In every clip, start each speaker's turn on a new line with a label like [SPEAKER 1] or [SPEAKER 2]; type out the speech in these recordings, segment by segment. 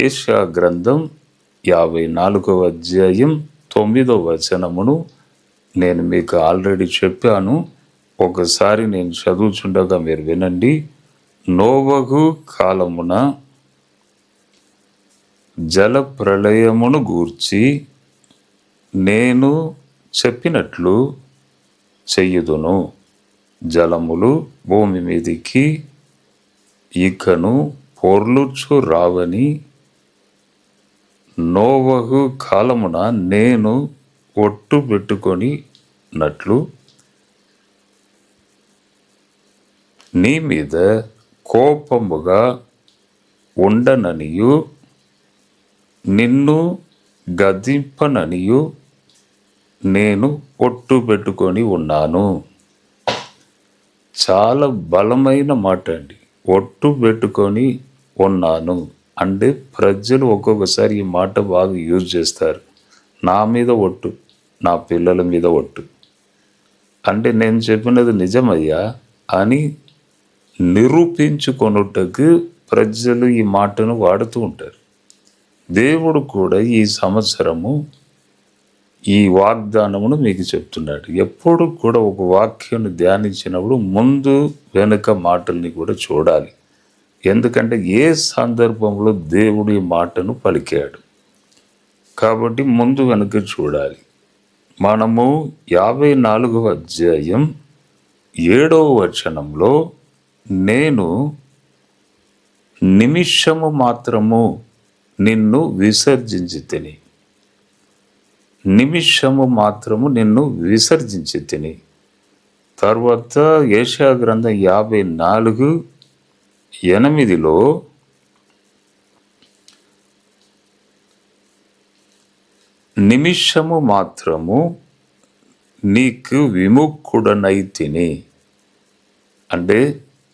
[SPEAKER 1] యెషయా గ్రంథం 54వ అధ్యాయం 9వ వచనమును నేను మీకు ఆల్రెడీ చెప్పాను. ఒకసారి నేను చదువుచుండగా మీరు వినండి. నోవహు కాలమున జల ప్రళయమును గూర్చి నేను చెప్పినట్లు చెయ్యుదును. జలములు భూమి మీదికి ఇకను పొర్లుచు రావని నోవహు కాలమున నేను ఒట్టు పెట్టుకొనినట్లు నీ మీద కోపముగా ఉండననియు నిన్ను గద్దింపననియు నేను ఒట్టు పెట్టుకొని ఉన్నాను. చాలా బలమైన మాట అండి. ఒట్టు పెట్టుకొని ఉన్నాను అంటే ప్రజలు ఒక్కొక్కసారి ఈ మాట బాగా యూజ్ చేస్తారు. నా మీద ఒట్టు, నా పిల్లల మీద ఒట్టు అంటే నేను చెప్పినది నిజమయ్యా అని నిరూపించుకొనుటకు ప్రజలు ఈ మాటను వాడుతూ ఉంటారు. దేవుడు కూడా ఈ సంవత్సరము ఈ వాగ్దానమును మీకు చెప్తున్నాడు. ఎప్పుడు కూడా ఒక వాక్యాన్ని ధ్యానించినప్పుడు ముందు వెనుక మాటల్ని కూడా చూడాలి. ఎందుకంటే ఏ సందర్భంలో దేవుడు ఈ మాటను పలికాడు కాబట్టి ముందు వెనుక చూడాలి. మనము 54వ అధ్యాయం 7వ వచనంలో నేను నిమిషము మాత్రము నిన్ను విసర్జించి తిని, నిమిషము మాత్రము నిన్ను విసర్జించి తిని. తర్వాత యెషయా గ్రంథం 54:8లో నిమిషము మాత్రము నీకు విముఖుడనైతిని అంటే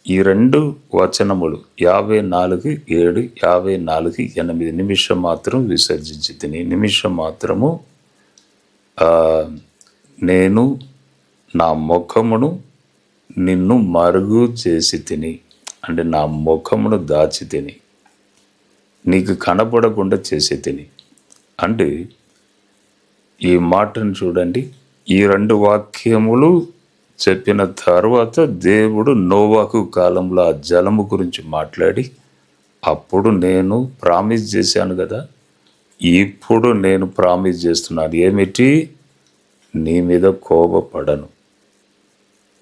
[SPEAKER 1] ఈ రెండు వచనములు 54:7, 54:8 నిమిషం మాత్రం విసర్జించి తిని, నిమిషం మాత్రము నేను నా ముఖమును నిన్ను మరుగు చేసి తిని అంటే నా ముఖమును దాచి తిని, నీకు కనపడకుండా చేసి తిని అంటే ఈ మాటను చూడండి. ఈ రెండు వాక్యములు చెప్పిన తర్వాత దేవుడు నోవాహు కాలంలో ఆ జలము గురించి మాట్లాడి, అప్పుడు నేను ప్రామిస్ చేశాను కదా, ఇప్పుడు నేను ప్రామిస్ చేస్తున్నాను ఏమిటి, నీ మీద కోపపడను,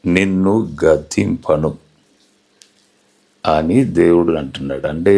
[SPEAKER 1] నిన్ను గద్దింపను అని దేవుడు అంటున్నాడు. అంటే